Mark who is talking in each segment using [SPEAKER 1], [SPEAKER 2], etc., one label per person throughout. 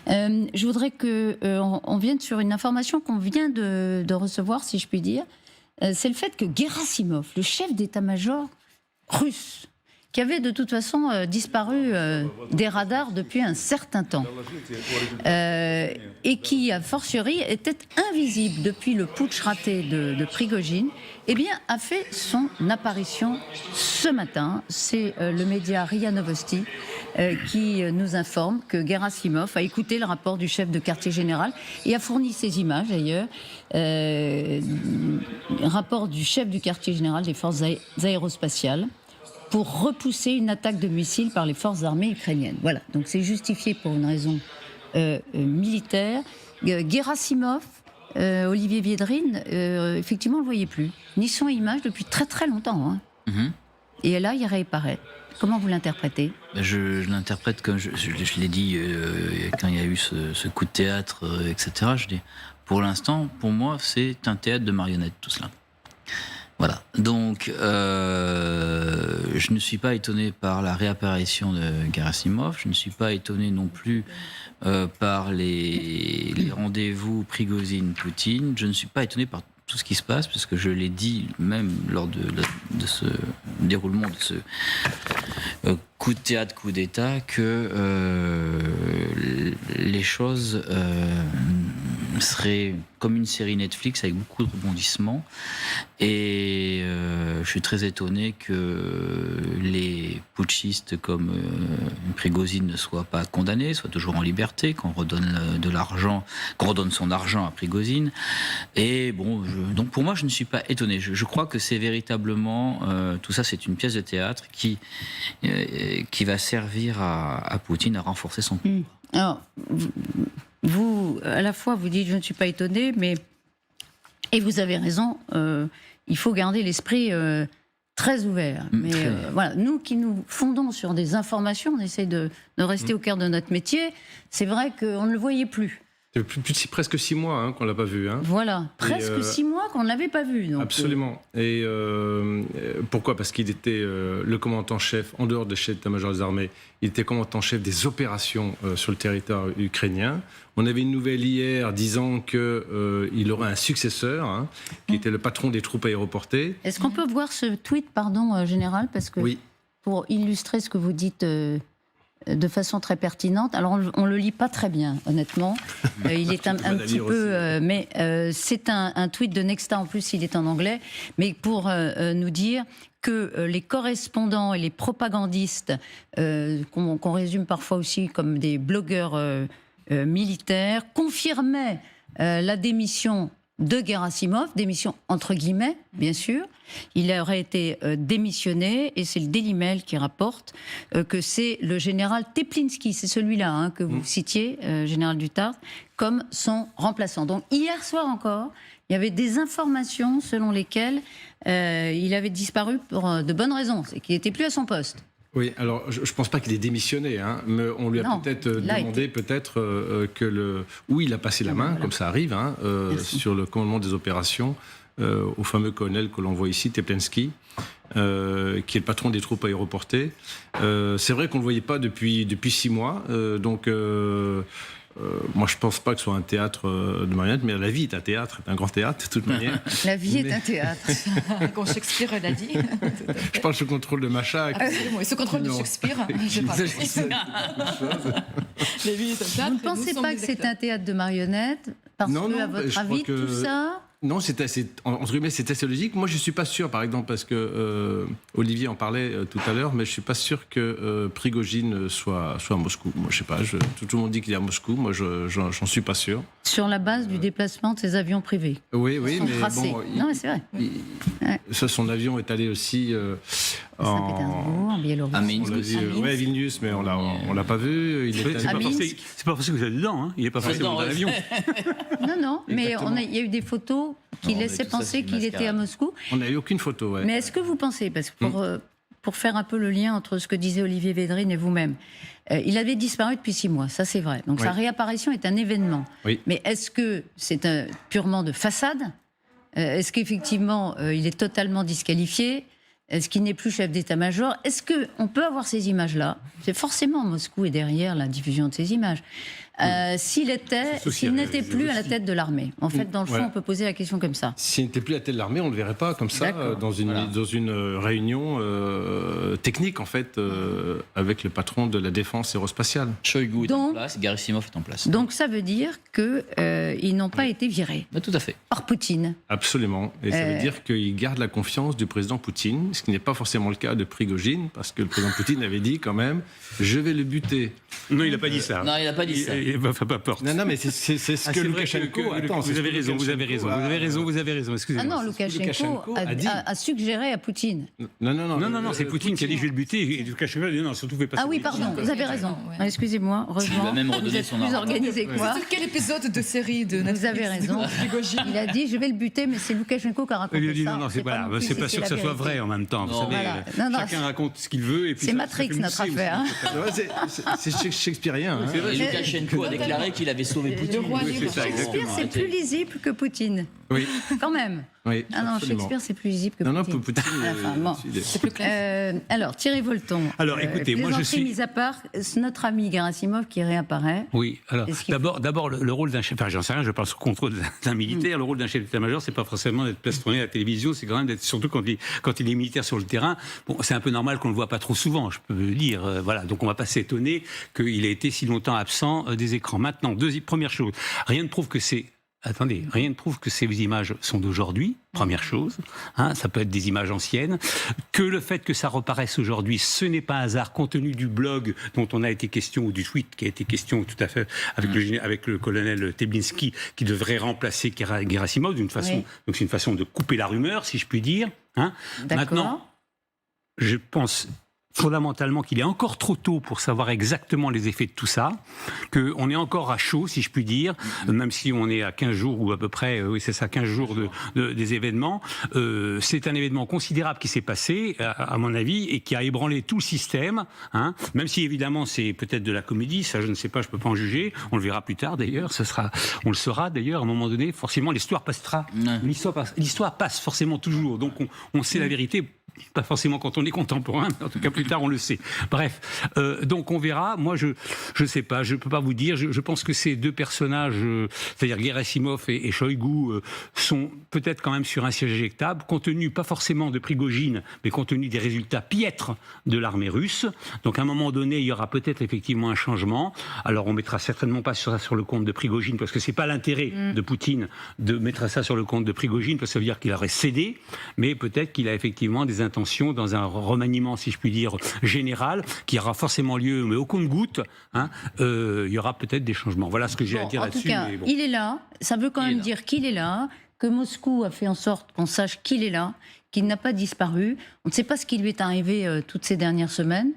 [SPEAKER 1] Je voudrais qu'on vienne sur une information qu'on vient de recevoir, si je puis dire. C'est le fait que Gerasimov, le chef d'état-major russe, qui avait de toute façon disparu des radars depuis un certain temps, et qui, a fortiori, était invisible depuis le putsch raté de Prigojine, eh bien, a fait son apparition ce matin. C'est le média RIA Novosti qui nous informe que Gerasimov a écouté le rapport du chef de quartier général et a fourni ces images, d'ailleurs. Rapport du chef du quartier général des forces aérospatiales pour repousser une attaque de missiles par les forces armées ukrainiennes. Voilà, donc c'est justifié pour une raison militaire. Gerasimov, Olivier Védrine, effectivement, on ne le voyait plus. Ni son image depuis très très longtemps. Hein. Mm-hmm. Et là, il réapparaît. Comment vous l'interprétez ?
[SPEAKER 2] Je l'interprète comme je l'ai dit quand il y a eu ce coup de théâtre, etc. Je dis, pour l'instant, pour moi, c'est un théâtre de marionnettes, tout cela. Voilà, donc je ne suis pas étonné par la réapparition de Gerasimov, je ne suis pas étonné non plus par les rendez-vous Prigozhin-Poutine, je ne suis pas étonné par tout ce qui se passe, parce que je l'ai dit même lors de ce déroulement de ce coup de théâtre, coup d'État, que les choses seraient comme une série Netflix avec beaucoup de rebondissements, et je suis très étonné que les putschistes comme Prigozhin ne soient pas condamnés, soient toujours en liberté, qu'on redonne de l'argent, qu'on redonne son argent à Prigozhin. Et bon, donc pour moi, je ne suis pas étonné. Je crois que c'est véritablement tout ça, c'est une pièce de théâtre qui va servir à Poutine à renforcer son pouvoir.
[SPEAKER 1] Alors, vous, à la fois, vous dites je ne suis pas étonné, mais et vous avez raison, il faut garder l'esprit très ouvert. Mais voilà, nous qui nous fondons sur des informations, on essaie de rester au cœur de notre métier. C'est vrai qu'on ne le voyait plus.
[SPEAKER 3] C'est presque 6 mois qu'on ne l'a pas vu. Hein.
[SPEAKER 1] Voilà, presque 6 mois qu'on ne l'avait pas vu. Donc,
[SPEAKER 3] absolument. Et pourquoi ? Parce qu'il était le commandant-chef, en dehors des chefs d'état-major des armées, il était commandant-chef des opérations sur le territoire ukrainien. On avait une nouvelle hier disant qu'il aurait un successeur, qui était le patron des troupes aéroportées.
[SPEAKER 1] Est-ce qu'on peut voir ce tweet, général ? Parce que
[SPEAKER 3] oui.
[SPEAKER 1] Pour illustrer ce que vous dites... de façon très pertinente. Alors, on ne le lit pas très bien, honnêtement. Il est un petit peu... mais c'est un tweet de Nexta, en plus, il est en anglais. Mais pour nous dire que les correspondants et les propagandistes, qu'on résume parfois aussi comme des blogueurs militaires, confirmaient la démission de Gerasimov, démission entre guillemets, bien sûr. Il aurait été démissionné, et c'est le Daily Mail qui rapporte que c'est le général Teplinski, c'est celui-là que vous citiez, général du Tarn, comme son remplaçant. Donc hier soir encore, il y avait des informations selon lesquelles il avait disparu pour de bonnes raisons, c'est qu'il n'était plus à son poste.
[SPEAKER 3] Oui, alors je ne pense pas qu'il ait démissionné, mais on lui a peut-être demandé où il a passé la main, voilà. Comme ça arrive, sur le commandement des opérations, au fameux colonel que l'on voit ici, Teplinski, qui est le patron des troupes aéroportées. C'est vrai qu'on ne le voyait pas depuis 6 mois, donc... moi, je ne pense pas que ce soit un théâtre de marionnettes, mais la vie est un théâtre, est un grand théâtre, de toute manière.
[SPEAKER 1] La vie est un théâtre, quand Shakespeare l'a dit.
[SPEAKER 3] Je parle sous contrôle de Macha.
[SPEAKER 4] Absolument, sous contrôle de Shakespeare, je parle. La vie est un théâtre.
[SPEAKER 1] Vous ne pensez pas que c'est un théâtre de marionnettes ? Parce que, à votre avis, tout ça...
[SPEAKER 3] Non, entre guillemets, c'est assez logique. Moi, je ne suis pas sûr, par exemple, parce que Olivier en parlait tout à l'heure, mais je ne suis pas sûr que Prigojine soit à Moscou. Moi, je ne sais pas, tout le monde dit qu'il est à Moscou, moi, j'en suis pas sûr.
[SPEAKER 1] Sur la base du déplacement de ses avions privés.
[SPEAKER 3] Oui, mais bon...
[SPEAKER 1] Non, mais c'est vrai.
[SPEAKER 3] Son avion est allé aussi...
[SPEAKER 1] en Biélorussie.
[SPEAKER 2] À Minsk.
[SPEAKER 3] Oui, à Vilnius, mais on l'a pas vu.
[SPEAKER 5] C'est pas possible que vous êtes dedans. Il n'est pas forcément dans l'avion.
[SPEAKER 1] Non, mais il y a eu des photos qui laissaient penser qu'il était à Moscou.
[SPEAKER 3] On n'a eu aucune photo. Ouais.
[SPEAKER 1] Mais est-ce que vous pensez, parce que pour faire un peu le lien entre ce que disait Olivier Védrine et vous-même, il avait disparu depuis 6 mois, ça c'est vrai. Donc sa réapparition est un événement.
[SPEAKER 3] Oui.
[SPEAKER 1] Mais est-ce que c'est purement de façade ? Est-ce qu'effectivement il est totalement disqualifié ? ce qui n'est plus chef d'état-major. Est-ce qu'on peut avoir ces images-là? C'est forcément Moscou est derrière la diffusion de ces images. S'il n'était plus à la tête de l'armée. En fait, dans le fond, on peut poser la question comme ça.
[SPEAKER 3] S'il n'était plus à la tête de l'armée, on ne le verrait pas comme ça dans une réunion technique, en fait, avec le patron de la défense aérospatiale.
[SPEAKER 2] Shoigu est en place, Gerasimov est en place.
[SPEAKER 1] Donc ça veut dire qu'ils n'ont pas été virés.
[SPEAKER 2] Tout à fait.
[SPEAKER 1] Par Poutine.
[SPEAKER 3] Absolument. Et ça veut dire qu'ils gardent la confiance du président Poutine, ce qui n'est pas forcément le cas de Prigojine, parce que le président Poutine avait dit quand même « je vais le buter ».
[SPEAKER 5] Non, il n'a pas dit ça.
[SPEAKER 2] Non, il n'a pas dit ça.
[SPEAKER 5] Pas porte.
[SPEAKER 3] Non, mais c'est ce que Loukachenko... Attends,
[SPEAKER 5] vous avez raison. Excusez-moi.
[SPEAKER 1] Ah non, Loukachenko a suggéré à Poutine.
[SPEAKER 5] Non, c'est Poutine qui a dit je vais le buter. Et Loukachenko a dit non, surtout fais pas ça.
[SPEAKER 1] Ah oui, pardon, vous avez raison. Excusez-moi, heureusement.
[SPEAKER 2] Il va même
[SPEAKER 1] vous
[SPEAKER 2] redonner
[SPEAKER 1] êtes
[SPEAKER 2] son
[SPEAKER 1] plus
[SPEAKER 2] arme.
[SPEAKER 1] organisé que moi.
[SPEAKER 4] C'est quel épisode de série de Netflix?
[SPEAKER 1] Vous avez raison. Il a dit je vais le buter, mais c'est Loukachenko qui a raconté ça.
[SPEAKER 5] Il a dit non, c'est pas sûr que ça soit vrai en même temps. Vous savez, chacun raconte ce qu'il veut.
[SPEAKER 1] C'est Matrix notre affaire.
[SPEAKER 3] C'est shakespearien.
[SPEAKER 2] Et Loukachenko a déclaré qu'il avait sauvé Poutine.
[SPEAKER 1] Shakespeare, c'est plus lisible que Poutine.
[SPEAKER 3] Oui.
[SPEAKER 1] Quand même.
[SPEAKER 3] Oui,
[SPEAKER 1] ah non,
[SPEAKER 3] absolument.
[SPEAKER 1] Shakespeare, c'est plus lisible que Poutine.
[SPEAKER 3] Non, Poutine.
[SPEAKER 1] C'est plus clair. Alors, Thierry Volton.
[SPEAKER 5] Alors, écoutez, moi je suis.
[SPEAKER 1] Mis à part, notre ami Gerasimov qui réapparaît.
[SPEAKER 5] Oui, alors, d'abord, le rôle d'un chef. Enfin, j'en sais rien, je parle sous contrôle d'un militaire. Le rôle d'un chef d'état-major, c'est pas forcément d'être plastronné à la télévision, c'est quand même d'être, surtout quand il est militaire sur le terrain. Bon, c'est un peu normal qu'on le voit pas trop souvent, je peux le dire. Voilà, donc on va pas s'étonner qu'il ait été si longtemps absent des écrans. Maintenant, première chose, rien ne prouve que ces images sont d'aujourd'hui, première chose. Ça peut être des images anciennes. Que le fait que ça reparaisse aujourd'hui, ce n'est pas un hasard, compte tenu du blog dont on a été question, ou du tweet qui a été question tout à fait avec le colonel Teblinski, qui devrait remplacer Gerasimov d'une façon. Oui. Donc c'est une façon de couper la rumeur, si je puis dire. Maintenant, je pense fondamentalement qu'il est encore trop tôt pour savoir exactement les effets de tout ça, qu'on est encore à chaud, si je puis dire, même si on est à 15 jours ou à peu près, 15 jours des événements. C'est un événement considérable qui s'est passé, à mon avis, et qui a ébranlé tout le système, même si évidemment c'est peut-être de la comédie, ça je ne sais pas, je ne peux pas en juger, on le verra plus tard d'ailleurs, on le saura d'ailleurs à un moment donné, forcément l'histoire passera, l'histoire passe forcément toujours, donc on sait la vérité. Pas forcément quand on est contemporain, mais en tout cas plus tard on le sait. Bref, donc on verra. Moi je sais pas, je peux pas vous dire. Je pense que ces deux personnages, c'est-à-dire Gerasimov et Shoigu, sont peut-être quand même sur un siège éjectable, compte tenu pas forcément de Prigojine, mais compte tenu des résultats piètres de l'armée russe. Donc à un moment donné, il y aura peut-être effectivement un changement. Alors on mettra certainement pas ça sur le compte de Prigojine, parce que c'est pas l'intérêt de Poutine de mettre ça sur le compte de Prigojine, parce que ça veut dire qu'il aurait cédé, mais peut-être qu'il a effectivement des intentions dans un remaniement, si je puis dire, général, qui aura forcément lieu, mais au compte-gouttes, il y aura peut-être des changements. Voilà ce que j'ai à dire là-dessus.
[SPEAKER 1] En tout cas, il est là. Ça veut quand même dire qu'il est là, que Moscou a fait en sorte qu'on sache qu'il est là, qu'il n'a pas disparu. On ne sait pas ce qui lui est arrivé toutes ces dernières semaines.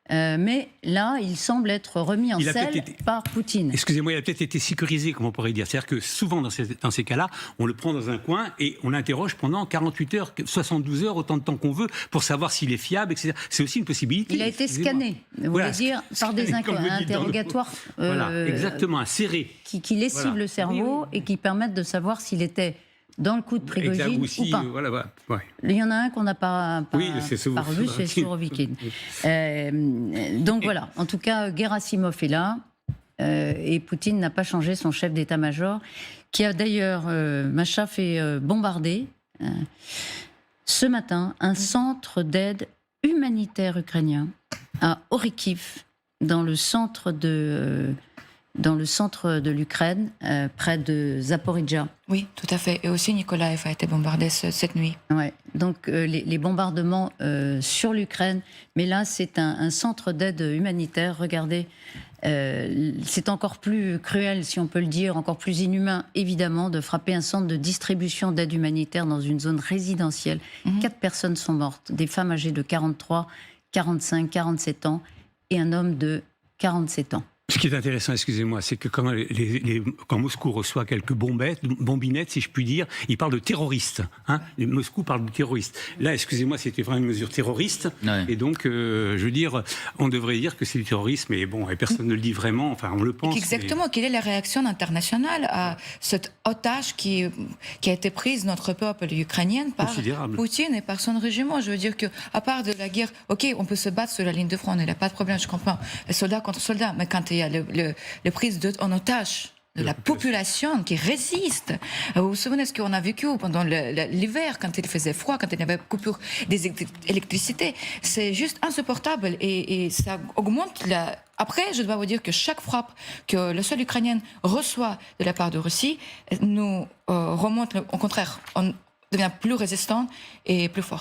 [SPEAKER 1] Mais là, il semble être remis en selle par Poutine.
[SPEAKER 5] Excusez-moi, il a peut-être été sécurisé, comme on pourrait dire. C'est-à-dire que souvent, dans ces cas-là, on le prend dans un coin et on l'interroge pendant 48 heures, 72 heures, autant de temps qu'on veut, pour savoir s'il est fiable, etc. C'est aussi une possibilité.
[SPEAKER 1] Il a été scanné, vous voulez dire, par des interrogatoires.
[SPEAKER 5] Voilà, exactement, serré.
[SPEAKER 1] Qui lessivent le cerveau et qui permettent de savoir s'il était dans le coup de Prigojine ou pas. Il y en a un qu'on n'a pas revu, c'est Surovikin. Donc voilà, en tout cas, Gerasimov est là et Poutine n'a pas changé son chef d'état-major, qui a d'ailleurs, Macha, fait bombarder ce matin un centre d'aide humanitaire ukrainien à Orikhiv, dans le centre de l'Ukraine, près de Zaporijjia.
[SPEAKER 4] Oui, tout à fait. Et aussi Nikolaev a été bombardé cette nuit.
[SPEAKER 1] Ouais. Donc les bombardements sur l'Ukraine, mais là c'est un centre d'aide humanitaire. Regardez, c'est encore plus cruel, si on peut le dire, encore plus inhumain, évidemment, de frapper un centre de distribution d'aide humanitaire dans une zone résidentielle. 4 personnes sont mortes, des femmes âgées de 43, 45, 47 ans et un homme de 47 ans.
[SPEAKER 5] Ce qui est intéressant, excusez-moi, c'est que quand Moscou reçoit quelques bombinettes, si je puis dire, il parle de terroristes. Moscou parle de terroristes. Là, excusez-moi, c'était vraiment une mesure terroriste. Ouais. Et donc, je veux dire, on devrait dire que c'est du terrorisme, mais bon, et personne ne le dit vraiment, enfin, on le pense.
[SPEAKER 4] Exactement, quelle est la réaction internationale à cet otage qui a été prise notre peuple ukrainien par Poutine et par son régime? Je veux dire qu'à part de la guerre, ok, on peut se battre sur la ligne de front, il n'y a pas de problème, je comprends, soldat contre soldat, mais quand il y a le prise en otage de la population qui résiste. Vous vous souvenez de ce qu'on a vécu pendant l'hiver, quand il faisait froid, quand il y avait coupure d'électricité? C'est juste insupportable et ça augmente la... Après, je dois vous dire que chaque frappe que le sol ukrainien reçoit de la part de Russie nous remonte, au contraire, on devient plus résistant et plus fort.